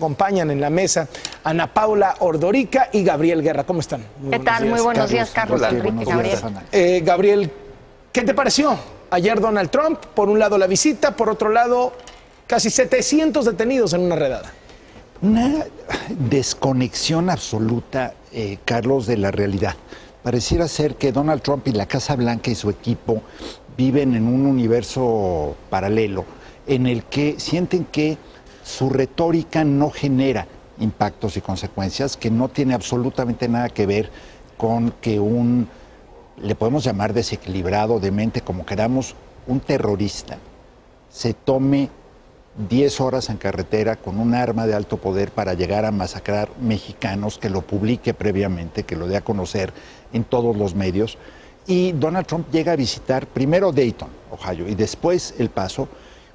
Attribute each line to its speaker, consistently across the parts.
Speaker 1: Acompañan en la mesa Ana Paula Ordorica y Gabriel Guerra. ¿Cómo están?
Speaker 2: ¿Qué tal? Muy buenos días, Carlos, Enrique, Gabriel.
Speaker 1: Gabriel, ¿qué te pareció ayer Donald Trump? Por un lado la visita, por otro lado casi 700 detenidos en una redada.
Speaker 3: Una desconexión absoluta, Carlos, de la realidad. Pareciera ser que Donald Trump y la Casa Blanca y su equipo viven en un universo paralelo en el que sienten que su retórica no genera impactos y consecuencias, que no tiene absolutamente nada que ver con que le podemos llamar desequilibrado, demente, como queramos, un terrorista se tome 10 horas en carretera con un arma de alto poder para llegar a masacrar mexicanos, que lo publique previamente, que lo dé a conocer en todos los medios. Y Donald Trump llega a visitar primero Dayton, Ohio, y después El Paso,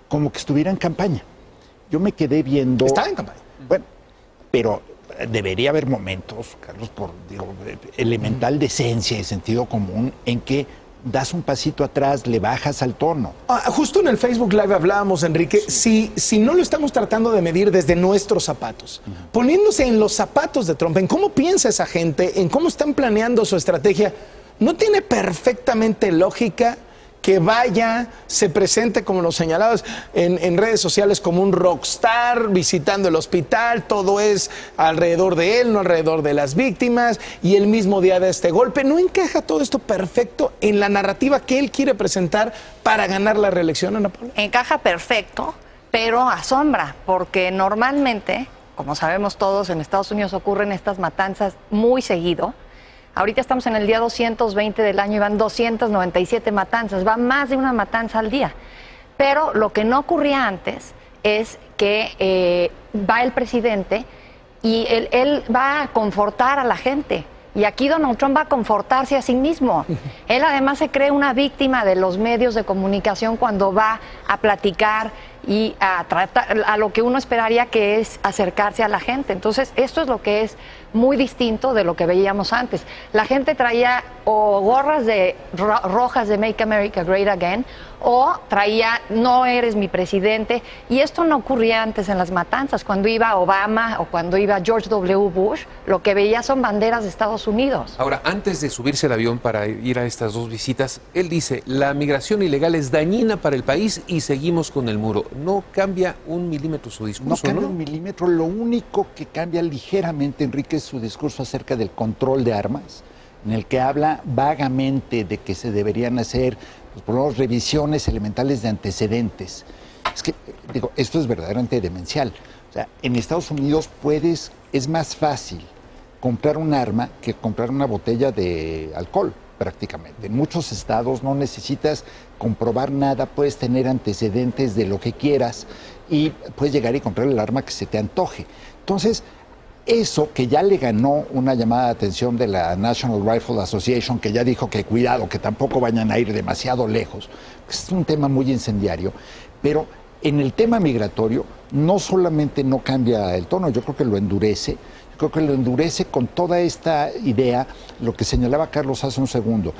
Speaker 3: como que estuviera en campaña. Yo me quedé viendo...
Speaker 1: Está en campaña.
Speaker 3: Bueno, pero debería haber momentos, Carlos, por elemental decencia y sentido común, en que das un pasito atrás, le bajas al tono.
Speaker 1: Justo en el Facebook Live hablábamos, Enrique, si no lo estamos tratando de medir desde nuestros zapatos, poniéndose en los zapatos de Trump, en cómo piensa esa gente, en cómo están planeando su estrategia, ¿no tiene perfectamente lógica que vaya, se presente, como lo señalabas en redes sociales, como un rockstar visitando el hospital? Todo es alrededor de él, no alrededor de las víctimas, y el mismo día de este golpe? ¿No encaja todo esto perfecto en la narrativa que él quiere presentar para ganar la reelección, Ana Paula?
Speaker 2: Encaja perfecto, pero asombra, porque normalmente, como sabemos todos, en Estados Unidos ocurren estas matanzas muy seguido. Ahorita estamos en el día 220 del año y van 297 matanzas, va más de una matanza al día. Pero lo que no ocurría antes es que va el presidente y él va a confortar a la gente. Y aquí Donald Trump va a confortarse a sí mismo. Él además se cree una víctima de los medios de comunicación cuando va a platicar y a tratar a lo que uno esperaría, que es acercarse a la gente. Entonces, esto es lo que es muy distinto de lo que veíamos antes. La gente traía o gorras rojas de Make America Great Again, o traía "no eres mi presidente", y esto no ocurría antes en las matanzas. Cuando iba Obama o cuando iba George W. Bush, lo que veía son banderas de Estados Unidos.
Speaker 4: Ahora, antes de subirse al avión para ir a estas dos visitas, él dice: la migración ilegal es dañina para el país y seguimos con el muro. No cambia un milímetro su discurso,
Speaker 3: ¿no? No cambia un milímetro. Lo único que cambia ligeramente, Enrique, es su discurso acerca del control de armas, en el que habla vagamente de que se deberían hacer, pues, por lo menos, revisiones elementales de antecedentes. Es que, esto es verdaderamente demencial. O sea, en Estados Unidos es más fácil comprar un arma que comprar una botella de alcohol, prácticamente. En muchos estados no necesitas comprobar nada, puedes tener antecedentes de lo que quieras y puedes llegar y comprar el arma que se te antoje. Entonces, eso que ya le ganó una llamada de atención de la National Rifle Association, que ya dijo que cuidado, que tampoco vayan a ir demasiado lejos. Es un tema muy incendiario, pero en el tema migratorio no solamente no cambia el tono, yo creo que lo endurece. Creo que lo endurece con toda esta idea, lo que señalaba Carlos hace un segundo.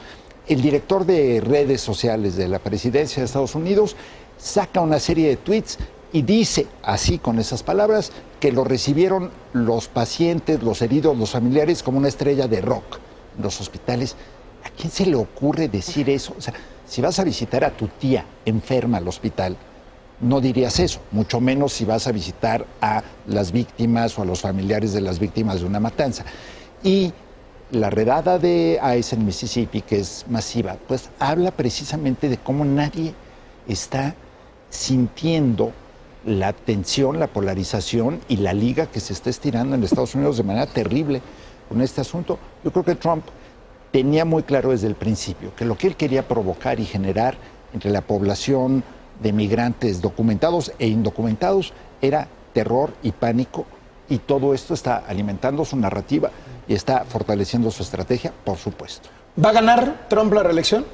Speaker 3: El director de redes sociales de la presidencia de Estados Unidos saca una serie de tweets y dice, así con esas palabras, que lo recibieron los pacientes, los heridos, los familiares como una estrella de rock en los hospitales. ¿A quién se le ocurre decir eso? O sea, si vas a visitar a tu tía enferma al hospital, no dirías eso, mucho menos si vas a visitar a las víctimas o a los familiares de las víctimas de una matanza. Y la redada de ICE en Mississippi, que es masiva, pues habla precisamente de cómo nadie está sintiendo la tensión, la polarización y la liga que se está estirando en Estados Unidos de manera terrible con este asunto. Yo creo que Trump tenía muy claro desde el principio que lo que él quería provocar y generar entre la población de migrantes documentados e indocumentados era terror y pánico, y todo esto está alimentando su narrativa y está fortaleciendo su estrategia, por supuesto.
Speaker 1: ¿Va a ganar Trump la reelección?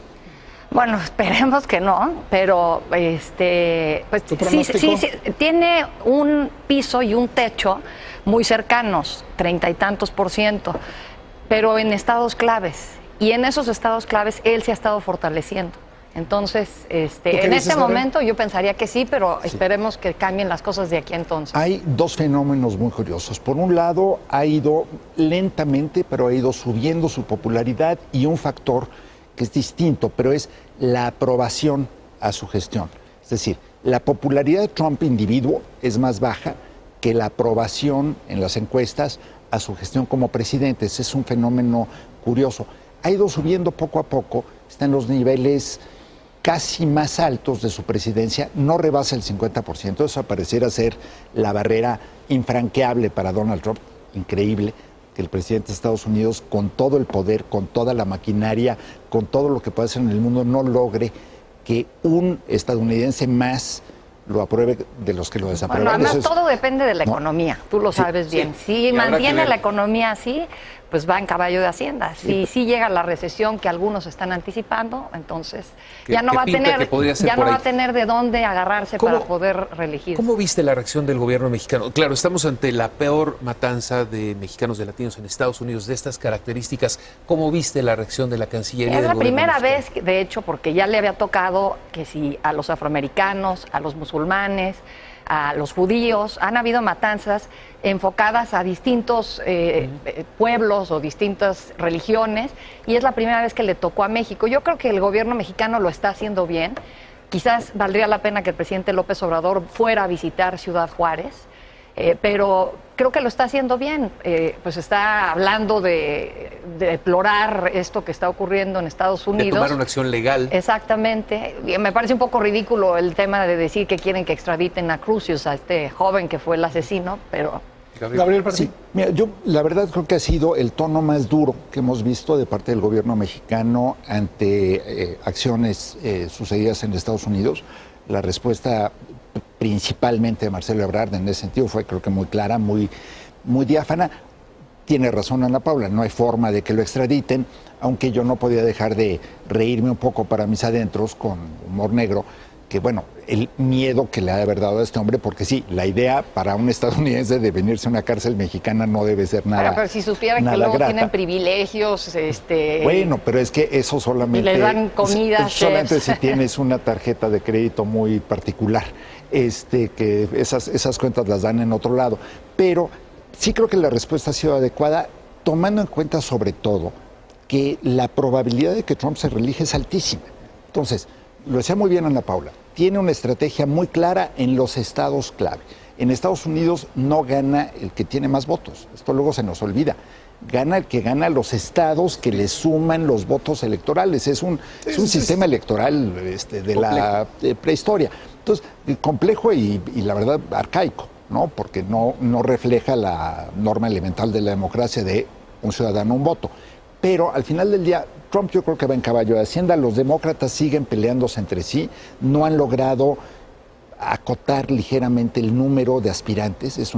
Speaker 2: Bueno, esperemos que no, pero pues sí, tiene un piso y un techo muy cercanos, 30 y tantos %, pero en estados claves, y en esos estados claves él se ha estado fortaleciendo. Entonces,
Speaker 1: qué
Speaker 2: en
Speaker 1: dices,
Speaker 2: este
Speaker 1: Gabriel?
Speaker 2: momento yo pensaría que sí, pero esperemos que cambien las cosas de aquí a entonces.
Speaker 3: Hay dos fenómenos muy curiosos. Por un lado, ha ido lentamente, pero ha ido subiendo su popularidad, y un factor que es distinto, pero es la aprobación a su gestión. Es decir, la popularidad de Trump individuo es más baja que la aprobación en las encuestas a su gestión como presidente. Ese es un fenómeno curioso. Ha ido subiendo poco a poco, está en los niveles casi más altos de su presidencia, no rebasa el 50%, eso pareciera ser la barrera infranqueable para Donald Trump. Increíble que el presidente de Estados Unidos, con todo el poder, con toda la maquinaria, con todo lo que puede hacer en el mundo, no logre que un estadounidense más lo apruebe de los que lo desaprueban.
Speaker 2: Bueno, además
Speaker 3: Eso es-
Speaker 2: todo depende de la
Speaker 3: No.
Speaker 2: economía, tú lo sabes bien.
Speaker 4: sí.
Speaker 2: Si
Speaker 4: Y habrá que
Speaker 2: mantiene
Speaker 4: ver.
Speaker 2: la economía así, pues va en caballo de Hacienda. Si sí llega la recesión que algunos están anticipando, entonces
Speaker 4: Que-
Speaker 2: ya no
Speaker 4: que
Speaker 2: va a
Speaker 4: pinta
Speaker 2: tener,
Speaker 4: que podría ser
Speaker 2: ya
Speaker 4: por
Speaker 2: no va
Speaker 4: ahí.
Speaker 2: a tener de dónde agarrarse
Speaker 4: ¿Cómo-
Speaker 2: para poder reelegirse.
Speaker 4: ¿Cómo viste la reacción del gobierno mexicano? Claro, estamos ante la peor matanza de mexicanos, de latinos en Estados Unidos de estas características. ¿Cómo viste la reacción de la Cancillería?
Speaker 2: Es
Speaker 4: del
Speaker 2: la
Speaker 4: gobierno
Speaker 2: primera
Speaker 4: mexicano?
Speaker 2: vez, de hecho, porque ya le había tocado que si a los afroamericanos, a los musulmanes, a los judíos, han habido matanzas enfocadas a distintos pueblos o distintas religiones, y es la primera vez que le tocó a México. Yo creo que el gobierno mexicano lo está haciendo bien. Quizás valdría la pena que el presidente López Obrador fuera a visitar Ciudad Juárez, pero creo que lo está haciendo bien. Pues está hablando de deplorar esto que está ocurriendo en Estados
Speaker 4: De
Speaker 2: Unidos.
Speaker 4: tomar una acción legal.
Speaker 2: Exactamente. Y me parece un poco ridículo el tema de decir que quieren que extraditen a Crucius, a este joven que fue el asesino, pero
Speaker 1: Gabriel Pardí.
Speaker 3: Sí, mira, yo la verdad creo que ha sido el tono más duro que hemos visto de parte del gobierno mexicano ante acciones sucedidas en Estados Unidos. La respuesta principalmente de Marcelo Ebrard en ese sentido fue, creo que muy clara, muy diáfana. Tiene razón Ana Paula, no hay forma de que lo extraditen, aunque yo no podía dejar de reírme un poco para mis adentros con humor negro, que bueno, el miedo que le ha de haber dado a este hombre, porque sí, la idea para un estadounidense de venirse a una cárcel mexicana no debe ser nada.
Speaker 2: pero si supieran que
Speaker 3: nada
Speaker 2: luego
Speaker 3: grata.
Speaker 2: tienen privilegios,
Speaker 3: Bueno, pero es que eso solamente...
Speaker 2: Y les dan comida,
Speaker 3: solamente
Speaker 2: chefs.
Speaker 3: si tienes una tarjeta de crédito muy particular, que esas cuentas las dan en otro lado. Pero sí creo que la respuesta ha sido adecuada, tomando en cuenta sobre todo que la probabilidad de que Trump se reelija es altísima. Entonces, lo decía muy bien Ana Paula, tiene una estrategia muy clara en los estados clave. En Estados Unidos no gana el que tiene más votos, esto luego se nos olvida. Gana el que gana los estados que le suman los votos electorales. Es un sistema electoral de la prehistoria. Entonces, complejo y la verdad arcaico, ¿no? Porque no refleja la norma elemental de la democracia de un ciudadano, un voto. Pero al final del día, Trump yo creo que va en caballo de Hacienda. Los demócratas siguen peleándose entre sí. No han logrado acotar ligeramente el número de aspirantes. Es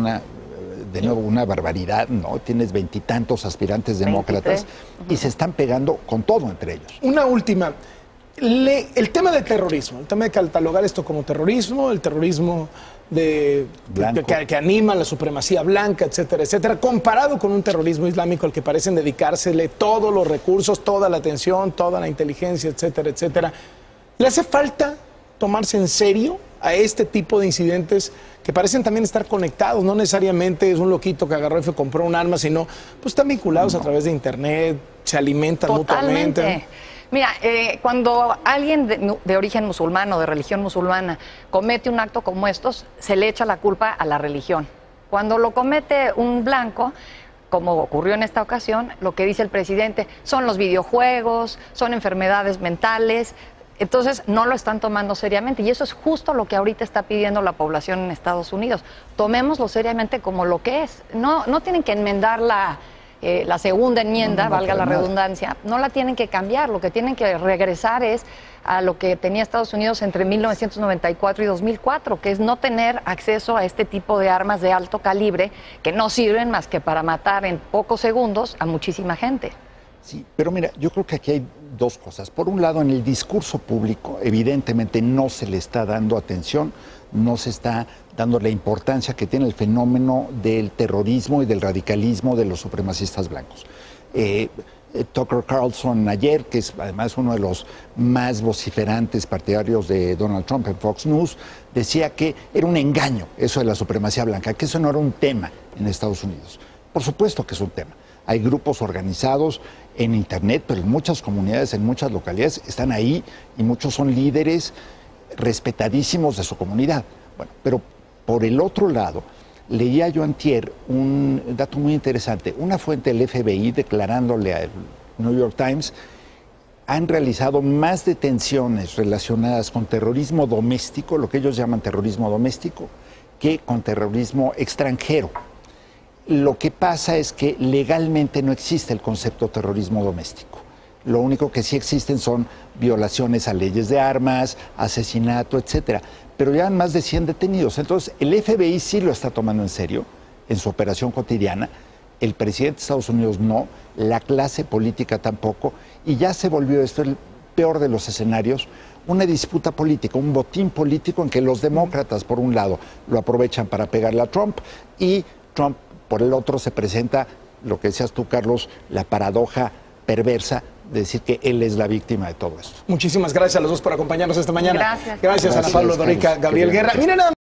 Speaker 3: de nuevo una barbaridad, ¿no? Tienes veintitantos aspirantes demócratas
Speaker 2: 23.
Speaker 3: y se están pegando con todo entre ellos.
Speaker 1: Una última. El tema de terrorismo, el tema de catalogar esto como terrorismo, el terrorismo
Speaker 3: Blanco.
Speaker 1: que anima la supremacía blanca, etcétera, etcétera, comparado con un terrorismo islámico al que parecen dedicársele todos los recursos, toda la atención, toda la inteligencia, etcétera, etcétera. ¿Le hace falta tomarse en serio a este tipo de incidentes que parecen también estar conectados? No necesariamente es un loquito que agarró y fue, compró un arma, sino pues están vinculados a través de internet, se alimentan
Speaker 2: totalmente.
Speaker 1: mutuamente.
Speaker 2: Mira, cuando alguien de origen musulmán o de religión musulmana comete un acto como estos, se le echa la culpa a la religión. Cuando lo comete un blanco, como ocurrió en esta ocasión, lo que dice el presidente son los videojuegos, son enfermedades mentales. Entonces no lo están tomando seriamente, y eso es justo lo que ahorita está pidiendo la población en Estados Unidos. Tomémoslo seriamente como lo que es. No tienen que enmendar la segunda enmienda, valga la redundancia, no la tienen que cambiar. Lo que tienen que regresar es a lo que tenía Estados Unidos entre 1994 y 2004, que es no tener acceso a este tipo de armas de alto calibre que no sirven más que para matar en pocos segundos a muchísima gente.
Speaker 3: Sí, pero mira, yo creo que aquí hay dos cosas. Por un lado, en el discurso público, evidentemente no se le está dando atención, no se está dando la importancia que tiene el fenómeno del terrorismo y del radicalismo de los supremacistas blancos. Tucker Carlson ayer, que es además uno de los más vociferantes partidarios de Donald Trump en Fox News, decía que era un engaño eso de la supremacía blanca, que eso no era un tema en Estados Unidos. Por supuesto que es un tema. Hay grupos organizados en Internet, pero en muchas comunidades, en muchas localidades, están ahí y muchos son líderes respetadísimos de su comunidad. Bueno, pero por el otro lado, leía yo antier un dato muy interesante. Una fuente del FBI declarándole al New York Times, han realizado más detenciones relacionadas con terrorismo doméstico, lo que ellos llaman terrorismo doméstico, que con terrorismo extranjero. Lo que pasa es que legalmente no existe el concepto de terrorismo doméstico. Lo único que sí existen son violaciones a leyes de armas, asesinato, etcétera. Pero ya han más de 100 detenidos. Entonces, el FBI sí lo está tomando en serio en su operación cotidiana. El presidente de Estados Unidos no, la clase política tampoco. Y ya se volvió esto el peor de los escenarios, una disputa política, un botín político en que los demócratas, por un lado, lo aprovechan para pegarle a Trump y Trump, por el otro, se presenta, lo que decías tú, Carlos, la paradoja perversa de decir que él es la víctima de todo esto.
Speaker 1: Muchísimas gracias a los dos por acompañarnos esta mañana.
Speaker 2: Gracias.
Speaker 1: Gracias, Ana Pablo Dorica, Gabriel Guerra. Miren nada